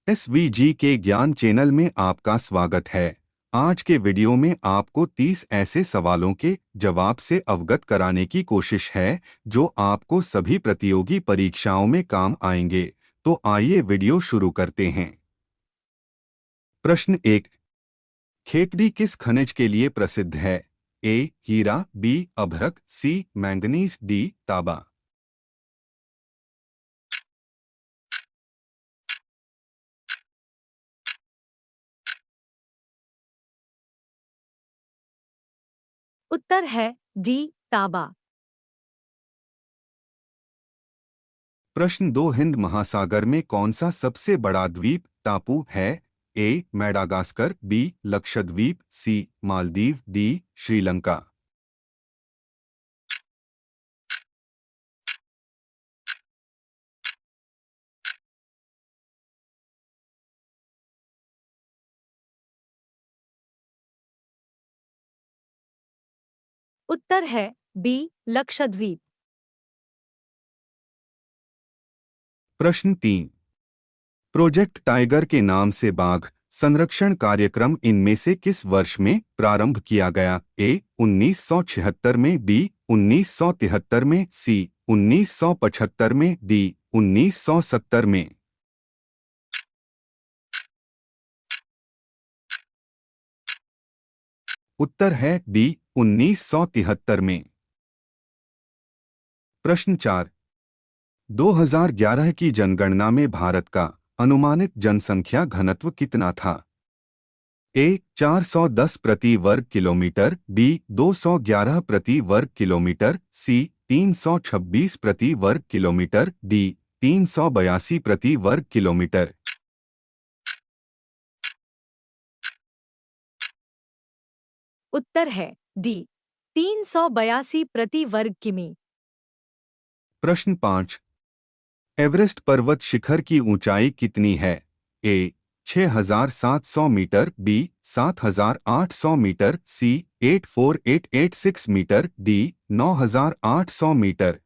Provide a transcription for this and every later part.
SVG के ज्ञान channel में आपका स्वागत है। आज के वीडियो में आपको 30 ऐसे सवालों के जवाब से अवगत कराने की कोशिश है जो आपको सभी प्रतियोगी परीक्षाओं में काम आएंगे। तो आइए वीडियो शुरू करते हैं। प्रश्न 1। खेकड़ी किस खनिज के लिए प्रसिद्ध है? ए. हीरा, बी. अभ्रक, सी. Manganese, D. तांबा। उत्तर है डी तांबा। प्रश्न 2। हिंद महासागर में कौन सा सबसे बड़ा द्वीप टापू है? A. Madagascar, B. Lakshadweep, C. Maldives, D. Sri Lanka. उत्तर है बी लक्षद्वीप। प्रश्न 3। प्रोजेक्ट टाइगर के नाम से बाघ संरक्षण कार्यक्रम इनमें से किस वर्ष में प्रारंभ किया गया? ए. 1976 में, बी. 1973 में, सी. 1975 में, डी. 1970 में। उत्तर है डी. 1973 में। प्रश्न 4। 2011 की जनगणना में भारत का अनुमानित जनसंख्या घनत्व कितना था? ए. 410 प्रति वर्ग किलोमीटर, बी. 211 प्रति वर्ग किलोमीटर, सी. 326 प्रति वर्ग किलोमीटर, डी. 382 प्रति वर्ग किलोमीटर। उत्तर है डी 382 प्रति वर्ग किमी। प्रश्न 5। एवरेस्ट पर्वत शिखर की ऊंचाई कितनी है? ए. 6,700 मीटर, बी. 7,800 मीटर, सी. 84886 मीटर, डी. 9,800 मीटर।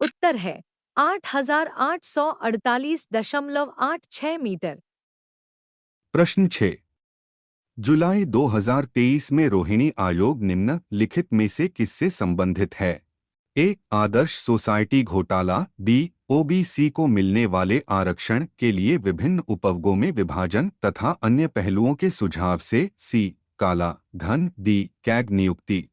उत्तर है 8,848.86 मीटर। प्रश्न 6। जुलाई 2023 में रोहिणी आयोग निम्नलिखित में से किससे संबंधित है? ए. आदर्श सोसाइटी घोटाला, बी. ओबीसी को मिलने वाले आरक्षण के लिए विभिन्न उपवर्गों में विभाजन तथा अन्य पहलुओं के सुझाव से, सी. काला धन, डी. कैग नियुक्ति।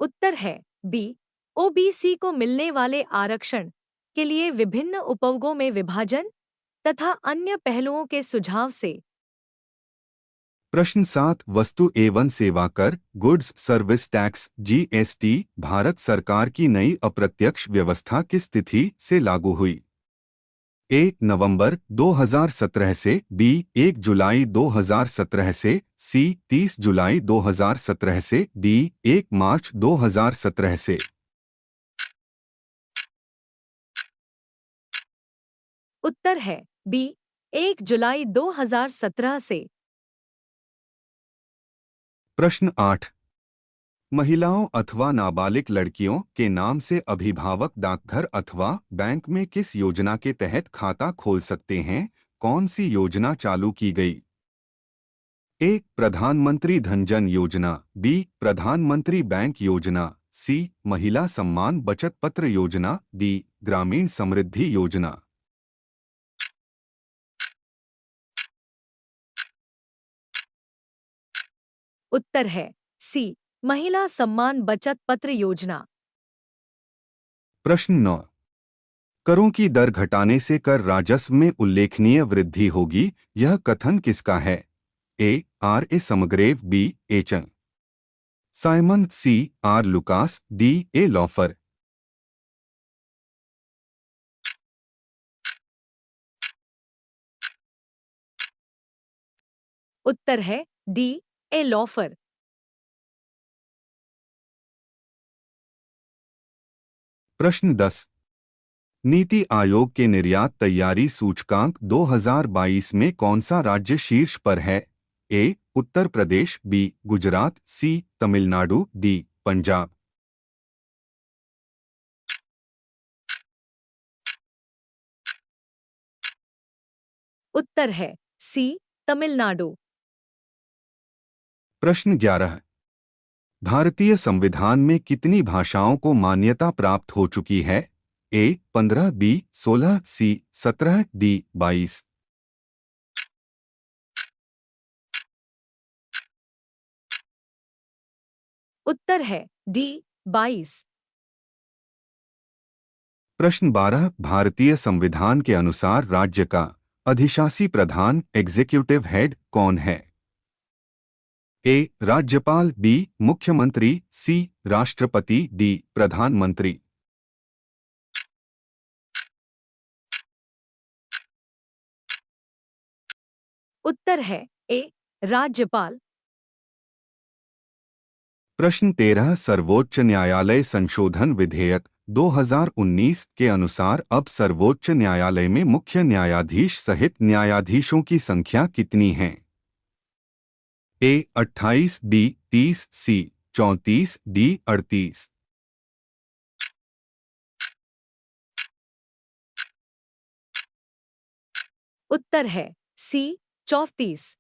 उत्तर है बी ओबीसी को मिलने वाले आरक्षण के लिए विभिन्न उपवर्गों में विभाजन तथा अन्य पहलुओं के सुझाव से। प्रश्न 7। वस्तु एवं सेवा कर goods service tax GST Bharat सरकार की नई अप्रत्यक्ष व्यवस्था किस तिथि से लागू हुई? ए. नवंबर 2017 से, बी. 1 जुलाई 2017 से, सी. 30 जुलाई 2017 से, डी. 1 मार्च 2017 से। उत्तर है बी 1 जुलाई 2017 से। प्रश्न 8। महिलाओं अथवा नाबालिग लड़कियों के नाम से अभिभावक डाकघर अथवा बैंक में किस योजना के तहत खाता खोल सकते हैं? कौन सी योजना चालू की गई? ए. प्रधानमंत्री धनजन योजना, बी. प्रधानमंत्री बैंक योजना, सी. महिला सम्मान बचत पत्र योजना, डी. ग्रामीण समृद्धि योजना। उत्तर है सी महिला सम्मान बचत पत्र योजना। प्रश्न 9। करों की दर घटाने से कर राजस्व में उल्लेखनीय वृद्धि होगी, यह कथन किसका है? ए. आर. ए. समग्रेव, B. H. Simon, C. R. Lucas, D. A. Laufer. उत्तर है डी ए लॉफर। प्रश्न 10। नीति आयोग के निर्यात तैयारी सूचकांक 2022 में कौन सा राज्य शीर्ष पर है? ए. उत्तर प्रदेश, बी. गुजरात, सी. तमिलनाडु, डी पंजाब। उत्तर है सी तमिलनाडु। प्रश्न 11। भारतीय संविधान में कितनी भाषाओं को मान्यता प्राप्त हो चुकी है? ए 15, बी 16, सी 17, डी 22। उत्तर है डी 22। प्रश्न 12। भारतीय संविधान के अनुसार राज्य का अधिशासी प्रधान एग्जीक्यूटिव हेड कौन है? ए राज्यपाल, बी मुख्यमंत्री, सी राष्ट्रपति, डी प्रधानमंत्री। उत्तर है ए राज्यपाल। प्रश्न 13। सर्वोच्च न्यायालय संशोधन विधेयक 2019 के अनुसार अब सर्वोच्च न्यायालय में मुख्य न्यायाधीश सहित न्यायाधीशों की संख्या कितनी है? ए 28, बी 30, सी 34, डी 38। उत्तर है सी 34।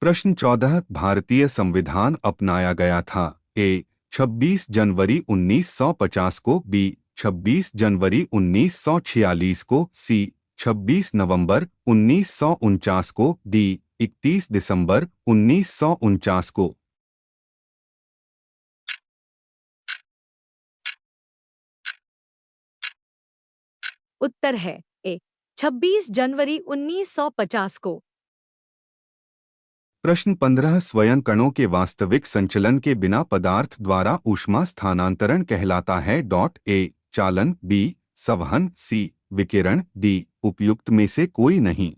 प्रश्न 14। भारतीय संविधान अपनाया गया था? ए 26 जनवरी 1950 को, बी 26 जनवरी 1946 को, सी 26 नवंबर 1949 को, डी 31 दिसंबर 1949 को। उत्तर है ए 26 जनवरी 1950 को। प्रश्न 15। स्वयं कणों के वास्तविक संचलन के बिना पदार्थ द्वारा ऊष्मा स्थानांतरण कहलाता है? ए चालन, बी संवहन, सी विकिरण, डी उपयुक्त में से कोई नहीं।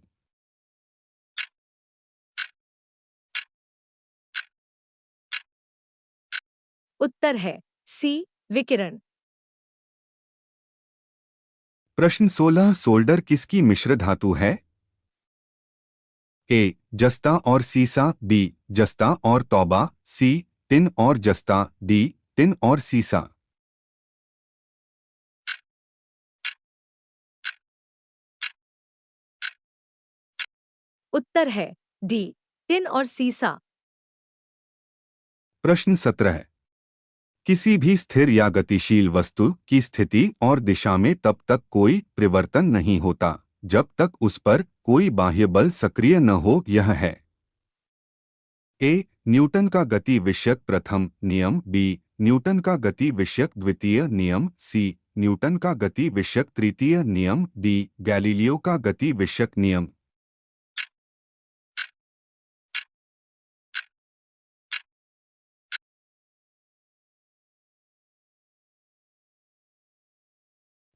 उत्तर है सी विकिरण। प्रश्न 16। सोल्डर किसकी मिश्र धातु है? ए जस्ता और सीसा, बी जस्ता और तौबा, सी टिन और जस्ता, डी टिन और सीसा। उत्तर है डी टिन और सीसा। प्रश्न 17। किसी भी स्थिर या गतिशील वस्तु की स्थिति और दिशा में तब तक कोई परिवर्तन नहीं होता जब तक उस पर कोई बाह्य बल सक्रिय न हो। यह है ए न्यूटन का गति विषयक प्रथम नियम, बी न्यूटन का गति विषयक द्वितीय नियम, सी न्यूटन का गति विषयक तृतीय नियम, डी गैलीलियो का गति विषयक नियम।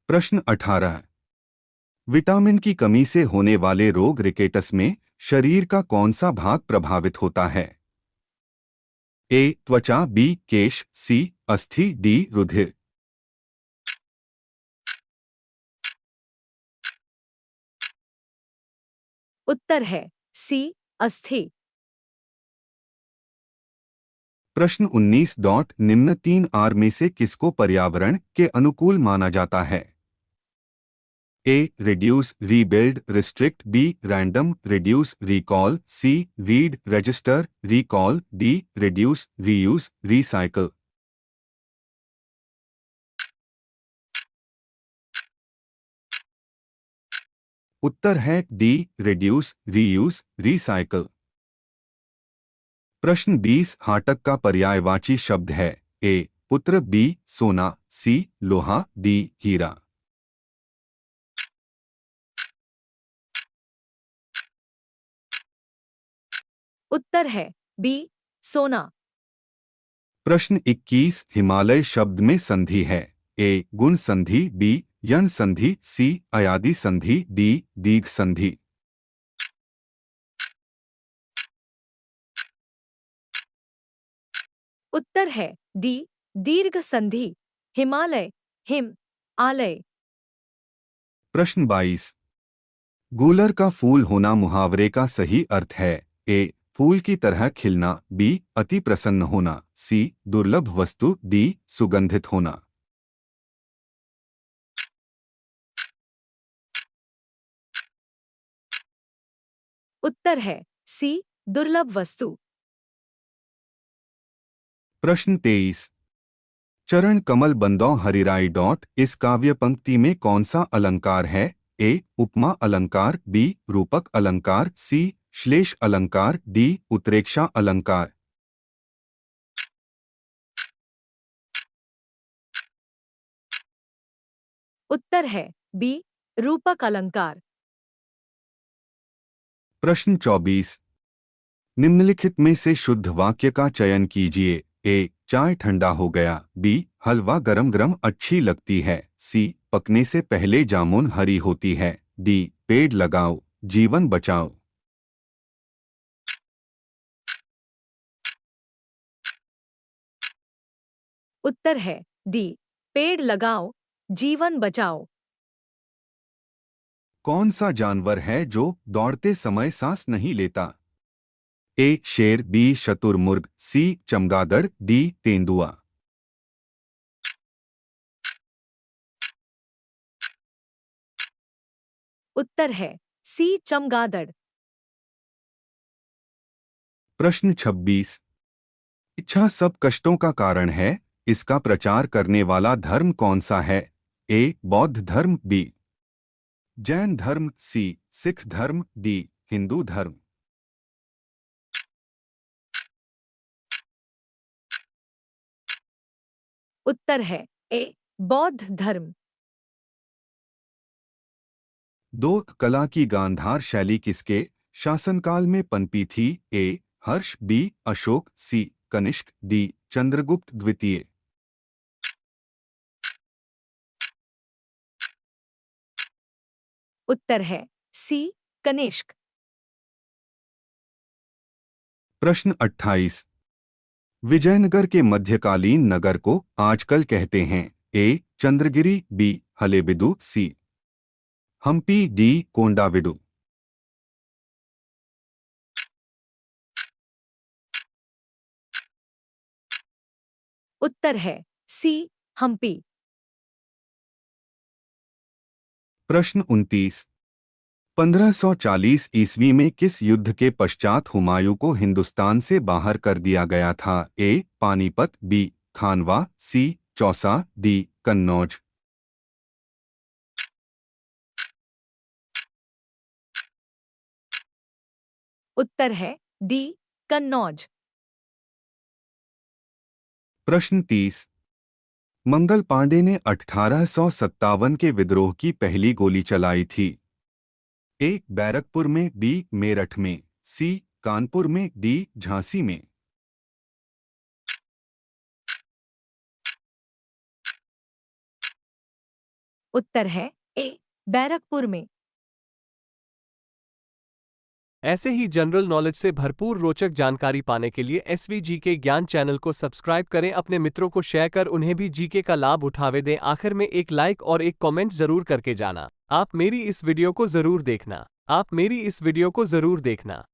प्रश्न 18। विटामिन की कमी से होने वाले रोग रिकेटस में शरीर का कौन सा भाग प्रभावित होता है? ए त्वचा, बी केश, सी अस्थि, डी रुधिर। उत्तर है सी अस्थि। प्रश्न 19। निम्न 3 आर में से किसको पर्यावरण के अनुकूल माना जाता है? A reduce, rebuild, restrict, B random, reduce, recall, C read, register, recall, D reduce, reuse, recycle. उत्तर है डी रिड्यूस, रीयूज, रिसाइकल। प्रश्न 20। हाटक का पर्यायवाची शब्द है? ए पुत्र, बी सोना, सी लोहा, डी हीरा। उत्तर है बी सोना। प्रश्न 21। हिमालय शब्द में संधि है? ए गुण संधि, बी यन संधि, सी अयादि संधि, डी दीर्घ संधि। उत्तर है डी दीर्घ संधि। हिमालय हिम आलय। प्रश्न 22। गूलर का फूल होना मुहावरे का सही अर्थ है? ए फूल की तरह खिलना, बी अति प्रसन्न होना, सी दुर्लभ वस्तु, डी सुगंधित होना। उत्तर है सी दुर्लभ वस्तु। प्रश्न 23। चरण कमल बंदौ हरिराई डॉट इस काव्य पंक्ति में कौन सा अलंकार है? ए उपमा अलंकार, बी रूपक अलंकार, सी श्लेष अलंकार, डी उत्प्रेक्षा अलंकार। उत्तर है बी रूपक अलंकार। प्रश्न 24। निम्नलिखित में से शुद्ध वाक्य का चयन कीजिए। ए चाय ठंडा हो गया, बी हलवा गरम गरम अच्छी लगती है, सी पकने से पहले जामुन हरी होती है, डी पेड़ लगाओ जीवन बचाओ। उत्तर है डी पेड़ लगाओ जीवन बचाओ। कौन सा जानवर है जो दौड़ते समय सांस नहीं लेता? ए शेर, बी शतुरमुर्ग, सी चमगादड़, डी तेंदुआ। उत्तर है सी चमगादड़। प्रश्न 26। इच्छा सब कष्टों का कारण है, इसका प्रचार करने वाला धर्म कौन सा है? ए बौद्ध धर्म, बी जैन धर्म, सी सिख धर्म, डी हिंदू धर्म। उत्तर है ए बौद्ध धर्म। दो कला की गांधार शैली किसके शासनकाल में पनपी थी? ए हर्ष, बी अशोक, सी कनिष्क, डी चंद्रगुप्त द्वितीय। उत्तर है सी कनिष्क। प्रश्न 28। विजयनगर के मध्यकालीन नगर को आजकल कहते हैं? ए चंद्रगिरी, बी हलेबिदु, सी हम्पी, डी कोंडाविडु। उत्तर है सी हम्पी। प्रश्न 29। 1540 ईस्वी में किस युद्ध के पश्चात हुमायूं को हिंदुस्तान से बाहर कर दिया गया था? ए पानीपत, बी खानवा, सी चौसा, डी कन्नौज। उत्तर है डी कन्नौज। प्रश्न 30। मंगल पांडे ने 1857 के विद्रोह की पहली गोली चलाई थी? ए बैरकपुर में, बी मेरठ में, सी कानपुर में, डी झांसी में। उत्तर है ए बैरकपुर में। ऐसे ही जनरल नॉलेज से भरपूर रोचक जानकारी पाने के लिए एसवी के ज्ञान चैनल को सब्सक्राइब करें, अपने मित्रों को शेयर कर उन्हें भी जीके का लाभ उठावे दें। आखिर में एक लाइक और एक कमेंट जरूर करके जाना। आप मेरी इस वीडियो को जरूर देखना।